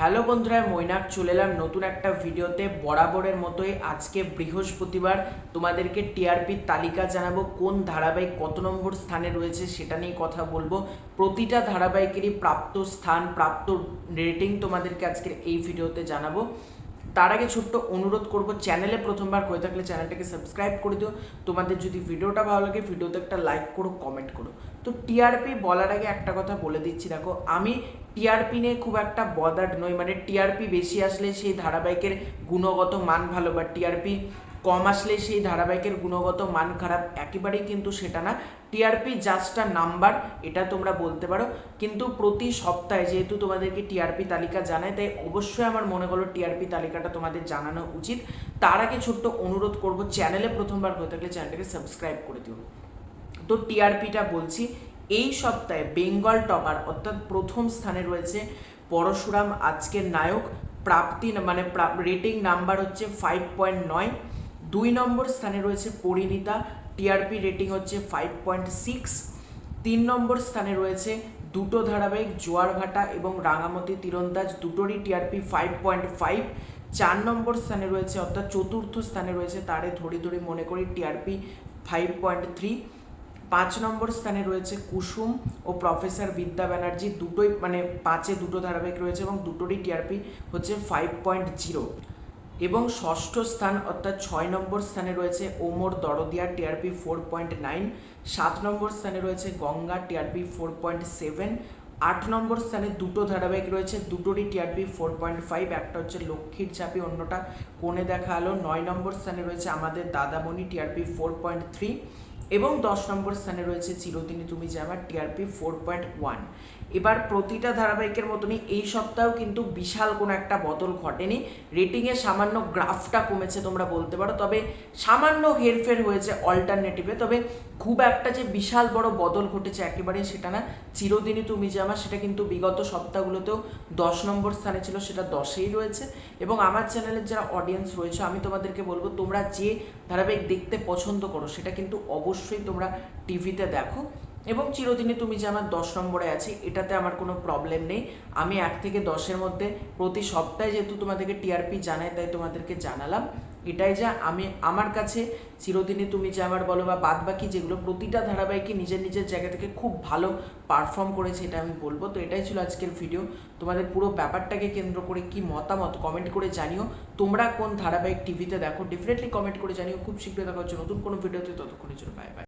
Hello বন্ধুরা, মৈনাক চলে এলাম নতুন একটা ভিডিওতে। বরাবরের মতোই আজকে বৃহস্পতিবার তোমাদেরকে টিআরপির তালিকা জানাবো, কোন ধারাবাহিক কত নম্বর স্থানে রয়েছে সেটা নিয়ে কথা বলবো। প্রতিটা ধারাবাহিকেরই প্রাপ্ত স্থান, প্রাপ্ত রেটিং তোমাদেরকে আজকের এই ভিডিওতে জানাবো। তার আগে ছোট্ট অনুরোধ করব, চ্যানেলে প্রথমবার হয়ে থাকলে চ্যানেলটাকে সাবস্ক্রাইব করে দিও। তোমাদের যদি ভিডিওটা ভালো লাগে ভিডিওতে একটা লাইক করো, কমেন্ট করো। তো টিআরপি বলার আগে একটা কথা বলে দিচ্ছি, দেখো আমি টিআরপি নিয়ে খুব একটা বদার্ড নই। মানে টিআরপি বেশি আসলে সেই ধারাবাহিকের গুণগত মান ভালো, বা টিআরপি কম আসলে সেই ধারাবাহিকের গুণগত মান খারাপ, একেবারেই কিন্তু সেটা না। টিআরপি জাস্ট নাম্বার, এটা তোমরা বলতে পারো। কিন্তু প্রতি সপ্তাহে যেহেতু তোমাদেরকে টিআরপি তালিকা জানায়, তাই অবশ্যই আমার মনে হলো টিআরপি তালিকাটা তোমাদের জানানো উচিত। তার আগে ছোট্ট অনুরোধ করব, চ্যানেলে প্রথমবার হয়ে থাকলে চ্যানেলটাকে সাবস্ক্রাইব করে দিও। তো টিআরপিটা বলছি, এই সপ্তাহে বেঙ্গল টপার অর্থাৎ প্রথম স্থানে রয়েছে পরশুরাম, আজকের নায়ক। প্রাপ্তি মানে রেটিং নাম্বার হচ্ছে 5.9। 2 নম্বর স্থানে রয়েছে পরিণীতা, টিআরপি রেটিং হচ্ছে 5.6। 3 নম্বর স্থানে রয়েছে দুটো ধারাবাহিক, জোয়ার ভাটা এবং রাঙামতি তীরন্দাজ, দুটোরই টিআরপি 5.5। 4 নম্বর স্থানে রয়েছে অর্থাৎ চতুর্থ স্থানে রয়েছে তারে ধরি ধরি মনে করি, টিআরপি 5.3। 5 নম্বর স্থানে রয়েছে কুসুম ও প্রফেসর বিদ্যা ব্যানার্জি, দুটোই মানে 5-এ দুটো ধারাবাহিক রয়েছে এবং দুটোরই টিআরপি হচ্ছে 5.0। এবং ষষ্ঠ স্থান অর্থাৎ 6 নম্বর স্থানে রয়েছে ওমর দরদিয়া, টিআরপি 4.9। 7 নম্বর স্থানে রয়েছে গঙ্গা, টিআরপি 4.7। 8 নম্বর স্থানে দুটো ধারাবাহিক রয়েছে, দুটোরই টিআরপি 4.5, একটা হচ্ছে লক্ষ্মীর চাপি, অন্যটা কোণে দেখা আলো। 9 নম্বর স্থানে রয়েছে আমাদের দাদামণি, টিআরপি 4.3। এবং 10 নম্বর স্থানে রয়েছে চিরদিনই তুমি যে আমার, টিআরপি 4.1। এবার প্রতিটা ধারাবাহিকের মতনই এই সপ্তাহেও কিন্তু বিশাল কোনো একটা বদল ঘটেনি। রেটিংয়ে সামান্য গ্রাফটা কমেছে তোমরা বলতে পারো, তবে সামান্য হেরফের হয়েছে অল্টারনেটিভে। তবে খুব একটা যে বিশাল বড় বদল ঘটেছে একেবারেই সেটা না। চিরদিনই তুমি যে আমার সেটা কিন্তু বিগত সপ্তাহগুলোতেও 10 নম্বর স্থানে ছিল, সেটা 10-এই রয়েছে। এবং আমার চ্যানেলের যারা অডিয়েন্স রয়েছে, আমি তোমাদেরকে বলবো তোমরা যে ধারাবাহিক দেখতে পছন্দ করো সেটা কিন্তু অবশ্যই তোমরা টিভিতে দেখো। এবং চিরদিনই তুমি যে আমার 10 নম্বরে আছে, এটাতে আমার কোনো প্রবলেম নেই। আমি 1 থেকে 10-এর মধ্যে প্রতি সপ্তাহে যেহেতু তোমাদেরকে টিআরপি জানাই, তাই তোমাদেরকে জানালাম। এটাই যা আমি আমার কাছে চিরদিনই তুমি যে আমার বলো বা বাদ বাকি যেগুলো, প্রতিটা ধারাবাহিকই নিজের নিজের জায়গা থেকে খুব ভালো পারফর্ম করেছে, এটা আমি বলবো। তো এটাই ছিল আজকের ভিডিও। তোমাদের পুরো ব্যাপারটাকে কেন্দ্র করে কি মতামত কমেন্ট করে জানিও। তোমরা কোন ধারাবাহিক টিভিতে দেখো ডেফিনেটলি কমেন্ট করে জানিও। খুব শীঘ্রই দেখা হচ্ছে নতুন কোনো ভিডিওতে, ততক্ষণের জন্য বাই বাই।